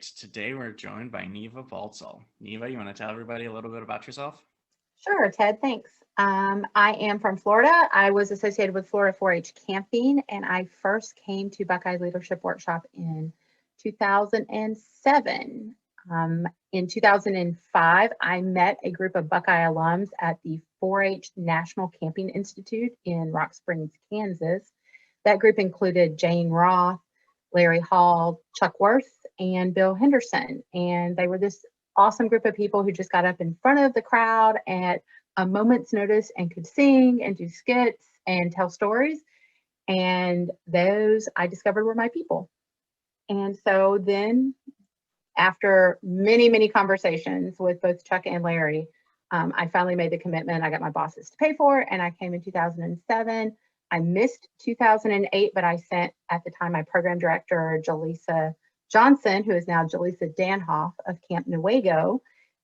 Today we're joined by Neva Baltzell. Neva, you want to tell everybody a little bit about yourself? Sure, Ted, thanks. I am from Florida. I was associated with Florida 4-H Camping, and I first came to Buckeye Leadership Workshop in 2007. In 2005, I met a group of Buckeye alums at the 4-H National Camping Institute in Rock Springs, Kansas. That group included Jane Roth, Larry Hall, Chuck Worth, and Bill Henderson. And they were this awesome group of people who just got up in front of the crowd at a moment's notice and could sing and do skits and tell stories. And those I discovered were my people. And so then, after many, many conversations with both Chuck and Larry, I finally made the commitment. I got my bosses to pay for it, and I came in 2007. I missed 2008, but I sent, at the time, my program director, Jaleesa Johnson, who is now Jaleesa Danhoff of Camp Newaygo.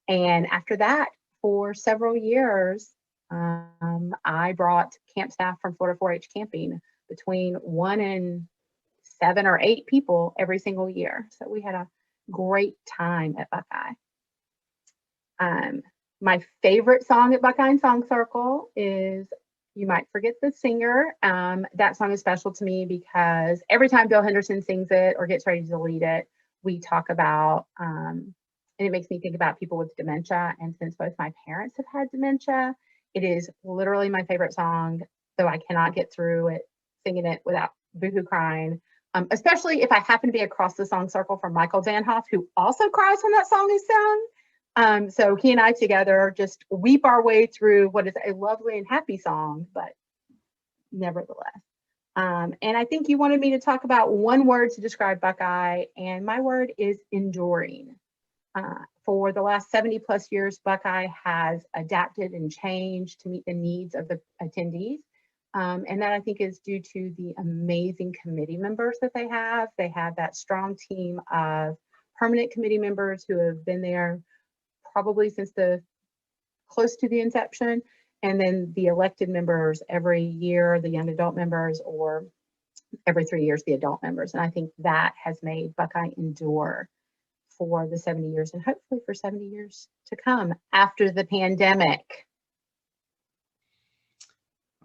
And after that, for several years, I brought camp staff from Florida 4-H Camping, between 1 and 7 or 8 people every single year. So we had a great time at Buckeye. My favorite song at Buckeye Song Circle is "You Might Forget the Singer." That song is special to me because every time Bill Henderson sings it or gets ready to lead it, we talk about, and it makes me think about people with dementia. And since both my parents have had dementia, it is literally my favorite song, though I cannot get through it, singing it without boohoo crying. Especially if I happen to be across the song circle from Michael Danhoff, who also cries when that song is sung. So he and I together just weep our way through what is a lovely and happy song, but nevertheless. And I think you wanted me to talk about one word to describe Buckeye, and my word is enduring. For the last 70 plus years, Buckeye has adapted and changed to meet the needs of the attendees. And that, I think, is due to the amazing committee members that they have. They have that strong team of permanent committee members who have been there probably since close to the inception, and then the elected members every year, the young adult members, or every 3 years, the adult members. And I think that has made Buckeye endure for the 70 years and hopefully for 70 years to come after the pandemic.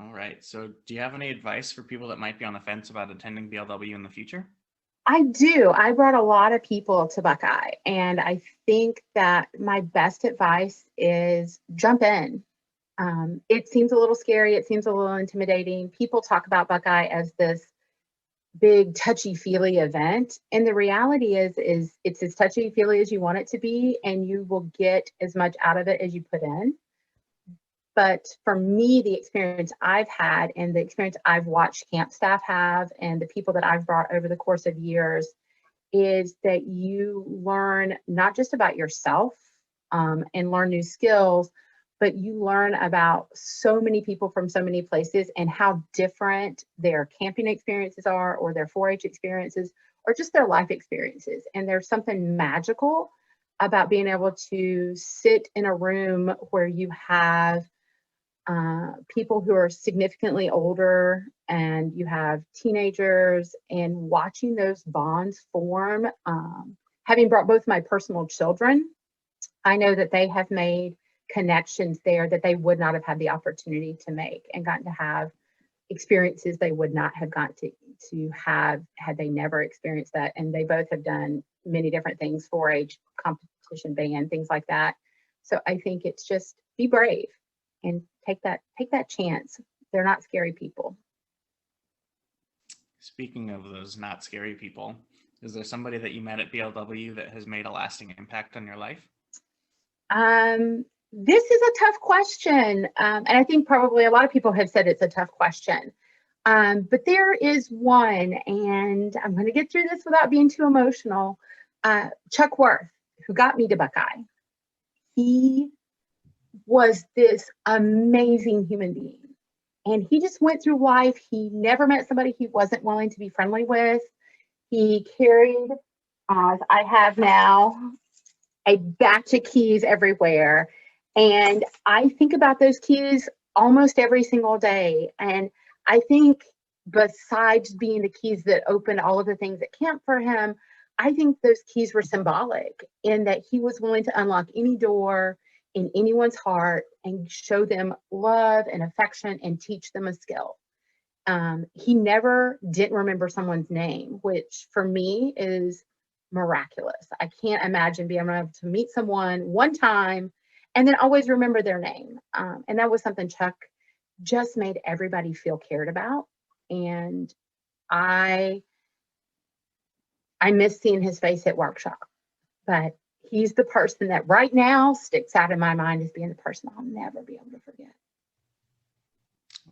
All right. So, do you have any advice for people that might be on the fence about attending BLW in the future? I do. I brought a lot of people to Buckeye, and I think that my best advice is jump in. It seems a little scary. It seems a little intimidating. People talk about Buckeye as this big touchy-feely event, and the reality is it's as touchy-feely as you want it to be, and you will get as much out of it as you put in. But for me, the experience I've had and the experience I've watched camp staff have and the people that I've brought over the course of years is that you learn not just about yourself and learn new skills, but you learn about so many people from so many places and how different their camping experiences are, or their 4-H experiences, or just their life experiences. And there's something magical about being able to sit in a room where you have people who are significantly older and you have teenagers, and watching those bonds form. Having brought both my personal children, I know that they have made connections there that they would not have had the opportunity to make, and gotten to have experiences they would not have gotten to have had they never experienced that. And they both have done many different things, 4-H, competition band, things like that. So I think it's just be brave and take that chance. They're not scary people. Speaking of those not scary people, is there somebody that you met at BLW that has made a lasting impact on your life? This is a tough question. And I think probably a lot of people have said it's a tough question. But there is one, and I'm going to get through this without being too emotional. Chuck Worth, who got me to Buckeye. He was this amazing human being. And he just went through life. He never met somebody he wasn't willing to be friendly with. He carried, as I have now, a batch of keys everywhere. And I think about those keys almost every single day. And I think besides being the keys that opened all of the things at camp for him, I think those keys were symbolic in that he was willing to unlock any door in anyone's heart and show them love and affection and teach them a skill. He never didn't remember someone's name, which for me is miraculous. I can't imagine being able to meet someone one time and then always remember their name. And that was something Chuck just made everybody feel cared about. And I miss seeing his face at workshop, but he's the person that right now sticks out in my mind as being the person I'll never be able to forget.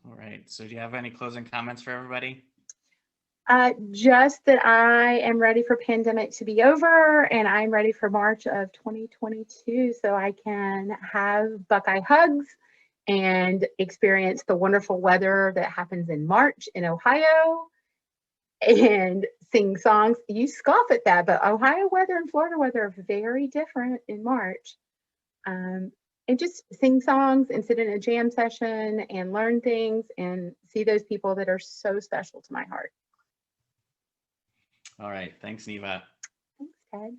All right. So do you have any closing comments for everybody? Just that I am ready for pandemic to be over and I'm ready for March of 2022 so I can have Buckeye hugs and experience the wonderful weather that happens in March in Ohio and sing songs. You scoff at that, but Ohio weather and Florida weather are very different in March. And just sing songs and sit in a jam session and learn things and see those people that are so special to my heart. All right. Thanks, Neva. Thanks, Ted.